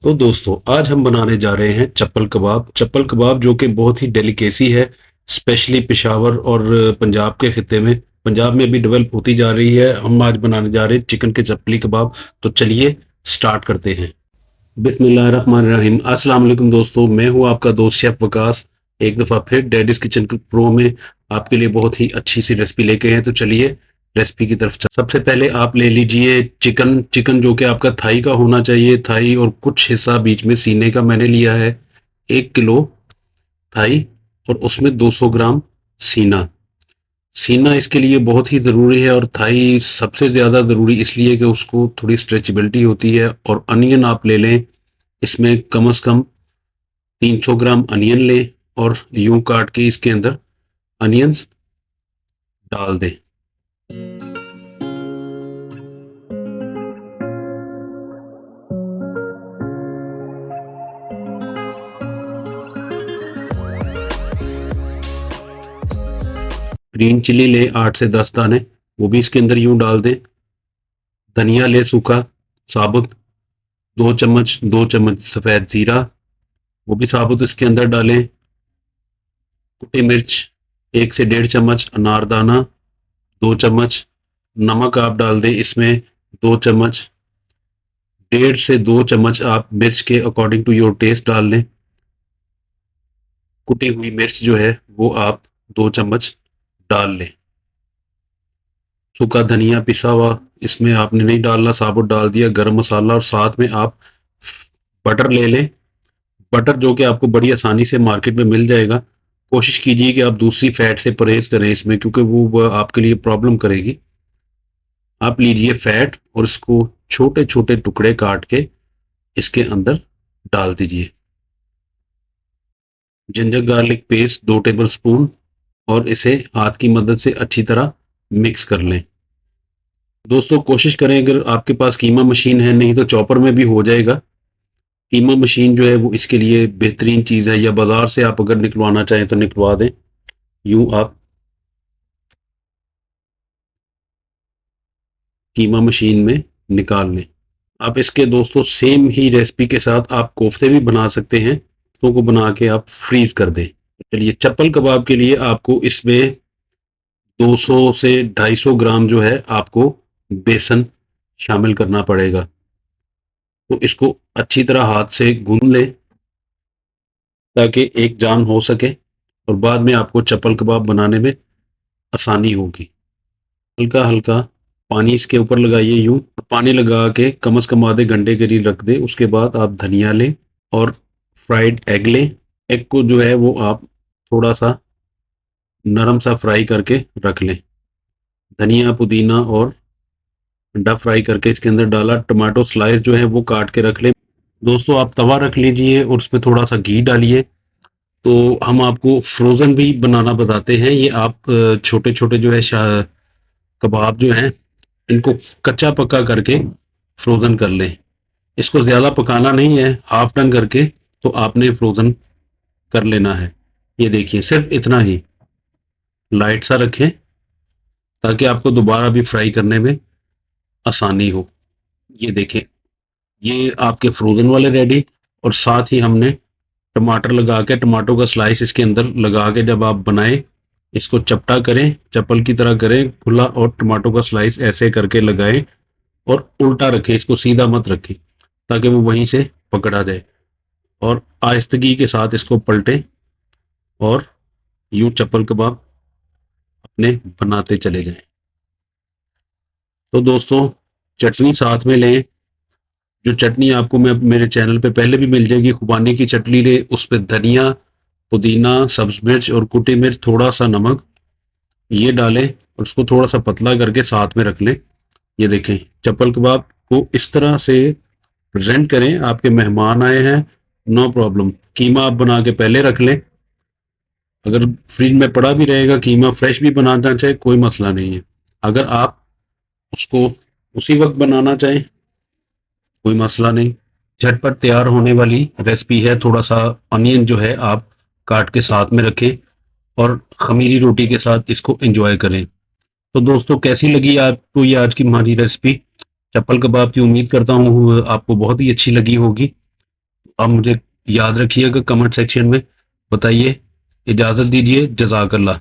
तो दोस्तों आज हम बनाने जा रहे हैं चप्पल कबाब। चप्पल कबाब जो कि बहुत ही डेलिकेसी है, स्पेशली पेशावर और पंजाब के खिते में, पंजाब में भी डेवलप होती जा रही है। हम आज बनाने जा रहे हैं चिकन के चप्पली कबाब। तो चलिए स्टार्ट करते हैं। बिस्मिल्लाहिर्रहमानिर्रहीम। अस्सलाम वालेकुम दोस्तों, मैं हूं आपका दोस्त शेफ वकास। एक दफ़ा फिर डैडीज किचन प्रो में आपके लिए बहुत ही अच्छी सी रेसिपी लेके हैं। तो चलिए रेसिपी की तरफ सबसे पहले आप ले लीजिए चिकन। चिकन जो कि आपका थाई का होना चाहिए, थाई और कुछ हिस्सा बीच में सीने का मैंने लिया है। 1 किलो थाई और उसमें 200 ग्राम सीना। सीना इसके लिए बहुत ही ज़रूरी है और थाई सबसे ज़्यादा ज़रूरी इसलिए कि उसको थोड़ी स्ट्रेचेबिलिटी होती है। और अनियन आप ले लें, इसमें कम से कम 300 ग्राम अनियन लें और यूं काट के इसके अंदर अनियंस डाल दें। ग्रीन चिली ले 8 से 10 दाने, वो भी इसके अंदर यूं डाल दें। धनिया ले सूखा साबुत 2 चम्मच, 2 चम्मच सफ़ेद ज़ीरा, वो भी साबुत इसके अंदर डालें। कुटी मिर्च 1 से 1.5 चम्मच, अनारदाना 2 चम्मच, नमक आप डाल दें इसमें 2 चम्मच, 1.5 से 2 चम्मच आप मिर्च के अकॉर्डिंग टू योर टेस्ट डाल लें। कुटी हुई मिर्च जो है वो आप 2 चम्मच डाल लें। सूखा धनिया पिसा हुआ इसमें आपने नहीं डालना, साबुत डाल दिया। गरम मसाला और साथ में आप बटर ले लें। बटर जो कि आपको बड़ी आसानी से मार्केट में मिल जाएगा। कोशिश कीजिए कि आप दूसरी फैट से परहेज करें इसमें, क्योंकि वो आपके लिए प्रॉब्लम करेगी। आप लीजिए फैट और इसको छोटे छोटे टुकड़े काट के इसके अंदर डाल दीजिए। Ginger garlic paste 2 table spoon और इसे हाथ की मदद से अच्छी तरह मिक्स कर लें। दोस्तों कोशिश करें, अगर आपके पास कीमा मशीन है, नहीं तो चॉपर में भी हो जाएगा। कीमा मशीन जो है वो इसके लिए बेहतरीन चीज़ है, या बाजार से आप अगर निकलवाना चाहें तो निकलवा दें। यूं आप कीमा मशीन में निकाल लें। आप इसके दोस्तों सेम ही रेसिपी के साथ आप कोफ्ते भी बना सकते हैं। कोफ्तों को बना के आप फ्रीज कर दें। चलिए चप्पल कबाब के लिए आपको इसमें 200 से 250 ग्राम जो है आपको बेसन शामिल करना पड़ेगा। तो इसको अच्छी तरह हाथ से गूंद लें ताकि एक जान हो सके और बाद में आपको चप्पल कबाब बनाने में आसानी होगी। हल्का हल्का पानी इसके ऊपर लगाइए। यूं पानी लगा के कम से कम आधे घंटे के लिए रख दें। उसके बाद आप धनिया लें और फ्राइड एग लें। एग को जो है वो आप थोड़ा सा नरम सा फ्राई करके रख लें। धनिया पुदीना और अंडा फ्राई करके इसके अंदर डाला। टमाटो स्लाइस जो है वो काट के रख लें। दोस्तों आप तवा रख लीजिए और उसमें थोड़ा सा घी डालिए। तो हम आपको फ्रोज़न भी बनाना बताते हैं। ये आप छोटे छोटे जो है कबाब जो हैं इनको कच्चा पक्का करके फ्रोज़न कर लें। इसको ज़्यादा पकाना नहीं है, हाफ डन करके तो आपने फ्रोज़न कर लेना है। ये देखिए सिर्फ इतना ही लाइट सा रखें ताकि आपको दोबारा भी फ्राई करने में आसानी हो। ये देखें, ये आपके फ्रोज़न वाले रेडी। और साथ ही हमने टमाटर लगा के, टमाटो का स्लाइस इसके अंदर लगा के जब आप बनाएं, इसको चपटा करें, चप्पल की तरह करें खुला, और टमाटो का स्लाइस ऐसे करके लगाएं और उल्टा रखें, इसको सीधा मत रखें ताकि वो वहीं से पकड़ा जाए। और आहिस्तगी के साथ इसको पलटें और यूं चप्पल कबाब अपने बनाते चले जाएं। तो दोस्तों चटनी साथ में लें। जो चटनी आपको मैं मेरे चैनल पे पहले भी मिल जाएगी, खुबानी की चटनी ले। उस पर धनिया, पुदीना, सब्ज मिर्च और कुटी मिर्च, थोड़ा सा नमक ये डालें और उसको थोड़ा सा पतला करके साथ में रख लें। ये देखें चप्पल कबाब को इस तरह से प्रेजेंट करें। आपके मेहमान आए हैं, नो प्रॉब्लम, कीमा आप बना के पहले रख लें। अगर फ्रिज में पड़ा भी रहेगा कीमा, फ्रेश भी बनाना चाहे कोई मसला नहीं है। अगर आप उसको उसी वक्त बनाना चाहें कोई मसला नहीं। झटपट तैयार होने वाली रेसिपी है। थोड़ा सा अनियन जो है आप काट के साथ में रखें और खमीरी रोटी के साथ इसको एंजॉय करें। तो दोस्तों कैसी लगी आपको ये आज की हमारी रेसिपी चप्पल कबाब की? उम्मीद करता हूँ आपको बहुत ही अच्छी लगी होगी। आप मुझे याद रखिएगा, कमेंट सेक्शन में बताइए। इजाज़त दीजिए, जज़ाकल्लाह।